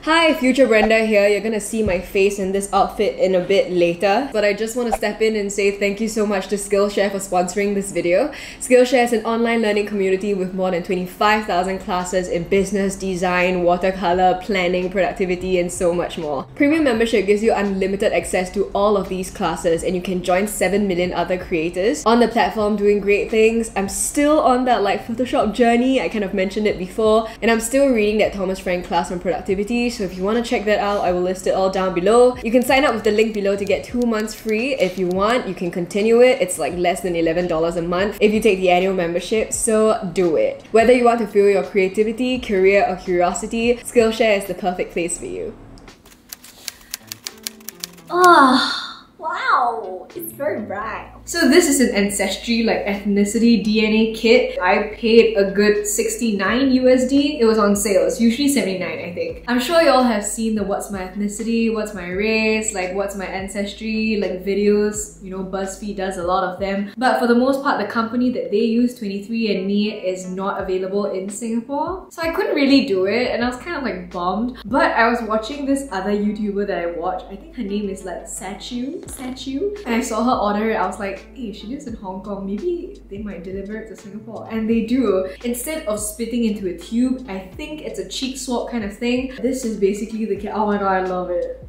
Hi, future Brenda here. You're gonna see my face in this outfit in a bit later, but I just want to step in and say thank you so much to Skillshare for sponsoring this video. Skillshare is an online learning community with more than 25,000 classes in business, design, watercolor, planning, productivity, and so much more. Premium membership gives you unlimited access to all of these classes, and you can join 7 million other creators on the platform doing great things. I'm still on that Photoshop journey. I kind of mentioned it before, and I'm still reading that Thomas Frank class on productivity. So if you want to check that out, I will list it all down below. You can sign up with the link below to get 2 months free. If you want, you can continue it. It's like less than $11 a month if you take the annual membership, so do it. Whether you want to fuel your creativity, career, or curiosity, Skillshare is the perfect place for you. Oh, wow, it's very bright. So this is an ancestry, ethnicity DNA kit. I paid a good 69 USD. It was on sale. It's usually 79, I think. I'm sure you all have seen the what's my ethnicity, what's my race, what's my ancestry, videos. You know, BuzzFeed does a lot of them. But for the most part, the company that they use, 23andMe, is not available in Singapore. So I couldn't really do it, and I was kind of bummed. But I was watching this other YouTuber that I watch. I think her name is Sachu. And I saw her order it. I was like, hey, she lives in Hong Kong, maybe they might deliver it to Singapore. And they do. Instead of spitting into a tube, I think it's a cheek swab kind of thing. This is basically the kit. Oh my god, I love it.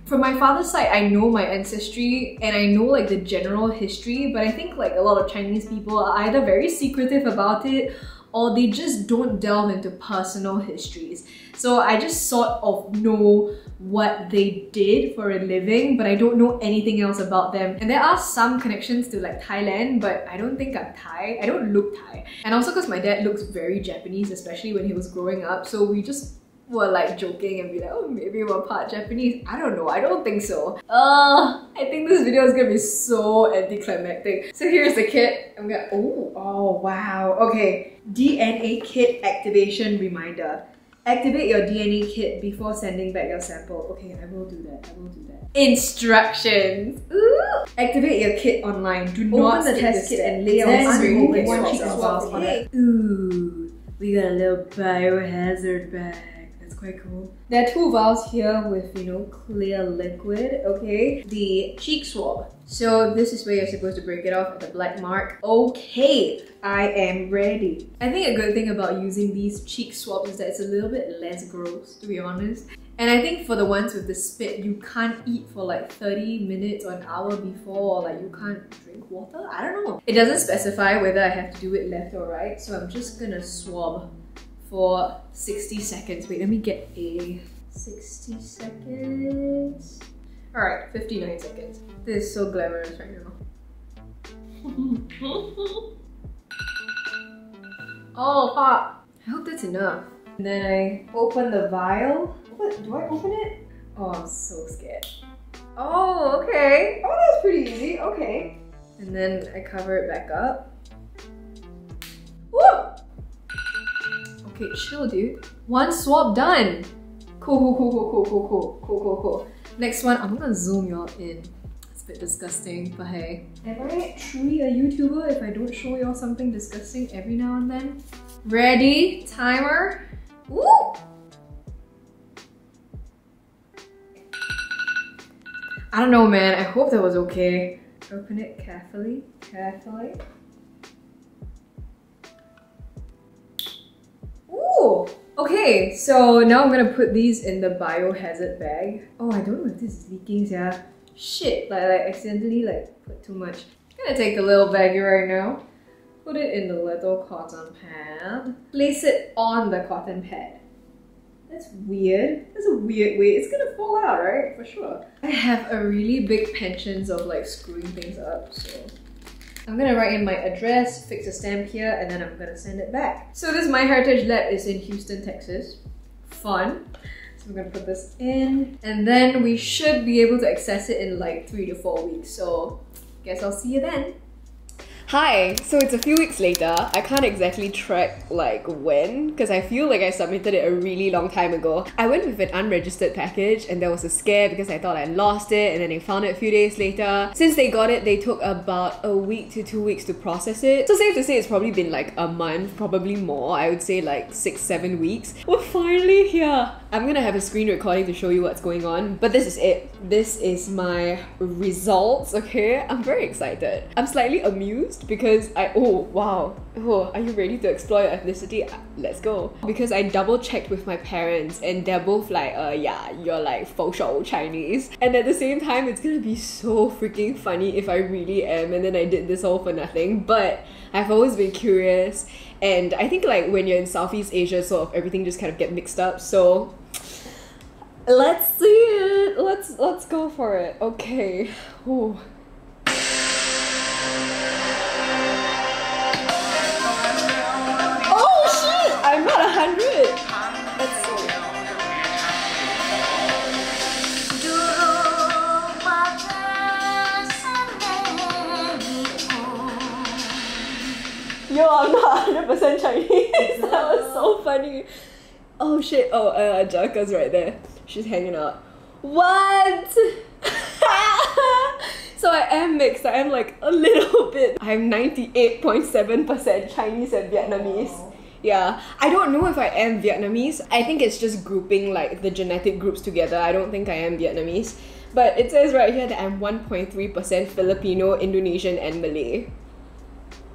From my father's side, I know my ancestry and I know the general history, but I think a lot of Chinese people are either very secretive about it or they just don't delve into personal histories. So I just sort of know what they did for a living, but I don't know anything else about them. And there are some connections to Thailand, but I don't think I'm Thai. I don't look Thai. And also because my dad looks very Japanese, especially when he was growing up, so we just were joking and be oh, maybe we're part Japanese. I don't know, I don't think so. I think this video is gonna be so anticlimactic. So here's the kit. I'm gonna, oh wow. Okay, DNA kit activation reminder. Activate your DNA kit before sending back your sample. Okay, I will do that. Instructions. Ooh. Activate your kit online. Do not open the test kit and lay on one cheek on it. Ooh, we got a little biohazard bag. Quite cool. There are 2 vials here with, clear liquid, okay? The cheek swab. So this is where you're supposed to break it off at the black mark. Okay, I am ready. I think a good thing about using these cheek swabs is that it's a little bit less gross, to be honest. And I think for the ones with the spit, you can't eat for 30 minutes or an hour before, or you can't drink water? I don't know. It doesn't specify whether I have to do it left or right, so I'm just gonna swab for 60 seconds. Wait, let me get a 60 seconds. Alright, 59 seconds. This is so glamorous right now. Oh, hot. I hope that's enough. And then I open the vial. What? Do I open it? Oh, I'm so scared. Oh, okay. Oh, that's pretty easy. Okay. And then I cover it back up. Woo! Okay, chill, dude. 1 swab done. Cool. Next one, I'm gonna zoom y'all in. It's a bit disgusting, but hey. Am I truly a YouTuber if I don't show y'all something disgusting every now and then? Ready? Timer. Woo! I don't know, man. I hope that was okay. Open it carefully. Okay, so now I'm gonna put these in the biohazard bag. Oh, I don't know if this is leaking, yeah. Shit, I accidentally put too much. I'm gonna take the little baggie right now, put it in the little cotton pad, place it on the cotton pad. That's weird. That's a weird way. It's gonna fall out, right? For sure. I have a really big penchant of screwing things up, so I'm gonna write in my address, fix a stamp here, and then I'm gonna send it back. So this My Heritage Lab is in Houston, Texas. Fun. So I'm gonna put this in, and then we should be able to access it in 3 to 4 weeks. So guess I'll see you then. Hi! So it's a few weeks later. I can't exactly track like when, because I feel like I submitted it a really long time ago. I went with an unregistered package and there was a scare because I thought I lost it and then they found it a few days later. Since they got it, they took about a week to 2 weeks to process it. So safe to say it's probably been like a month, probably more. I would say like 6-7 weeks. We're finally here! I'm gonna have a screen recording to show you what's going on, but this is it. This is my results, okay? I'm very excited. I'm slightly amused because oh wow, are you ready to explore your ethnicity? Let's go. Because I double checked with my parents and they're both like, yeah, you're like faux show Chinese. And at the same time, it's gonna be so freaking funny if I really am and then I did this all for nothing. But I've always been curious, and I think like when you're in Southeast Asia, sort of everything just kind of get mixed up. So let's see it. Let's go for it. Okay. Ooh. I'm not 100! That's so... Yo, I'm not 100% Chinese! That was so funny! Oh shit, Jaka's right there. She's hanging out. What? So I am mixed, I am like a little bit. I'm 98.7% Chinese and Vietnamese. Yeah, I don't know if I am Vietnamese. I think it's just grouping like the genetic groups together. I don't think I am Vietnamese. But it says right here that I'm 1.3% Filipino, Indonesian, and Malay.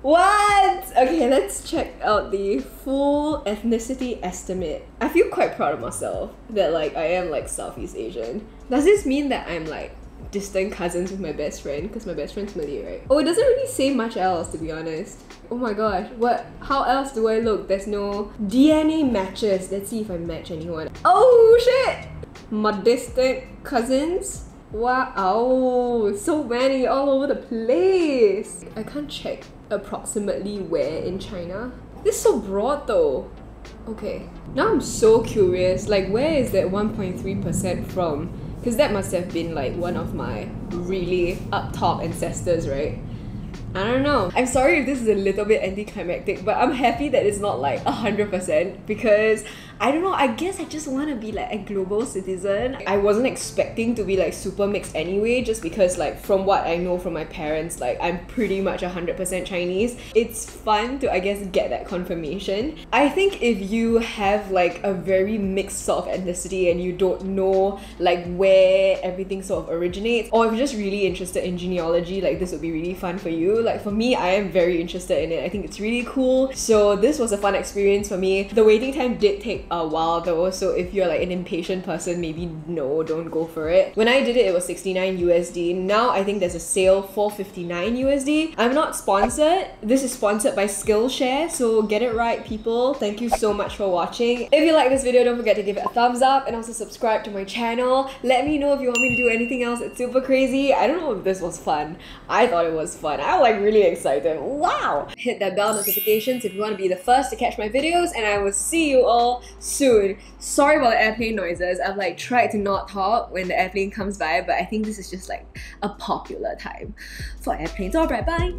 What? Okay, let's check out the full ethnicity estimate. I feel quite proud of myself that like I am like Southeast Asian. Does this mean that I'm like distant cousins with my best friend? Because my best friend's Malay, right? Oh, it doesn't really say much else, to be honest. Oh my gosh, what? How else do I look? There's no DNA matches. Let's see if I match anyone. Oh shit! My distant cousins? Wow, so many all over the place. I can't check approximately where in China. This is so broad though. Okay, now I'm so curious, like where is that 1.3% from? Because that must have been like one of my really up top ancestors, right? I don't know. I'm sorry if this is a little bit anticlimactic, but I'm happy that it's not like 100% because I don't know, I guess I just want to be like a global citizen. I wasn't expecting to be like super mixed anyway, just because like from what I know from my parents, like I'm pretty much 100% Chinese. It's fun to, I guess, get that confirmation. I think if you have like a very mixed sort of ethnicity and you don't know like where everything sort of originates, or if you're just really interested in genealogy, like this would be really fun for you. Like for me, I am very interested in it. I think it's really cool. So this was a fun experience for me. The waiting time did take a while though, so if you're like an impatient person, maybe don't go for it. When I did it, it was 69 USD. Now I think there's a sale for 59 USD. I'm not sponsored. This is sponsored by Skillshare, so get it right, people. Thank you so much for watching. If you like this video, don't forget to give it a thumbs up and also subscribe to my channel. Let me know if you want me to do anything else that's super crazy. I don't know if this was fun. I thought it was fun. I'm like really excited. Wow! Hit that bell notifications if you want to be the first to catch my videos, and I will see you all soon. Sorry about the airplane noises. I've like tried to not talk when the airplane comes by, but I think this is just like a popular time for airplanes. Alright, bye!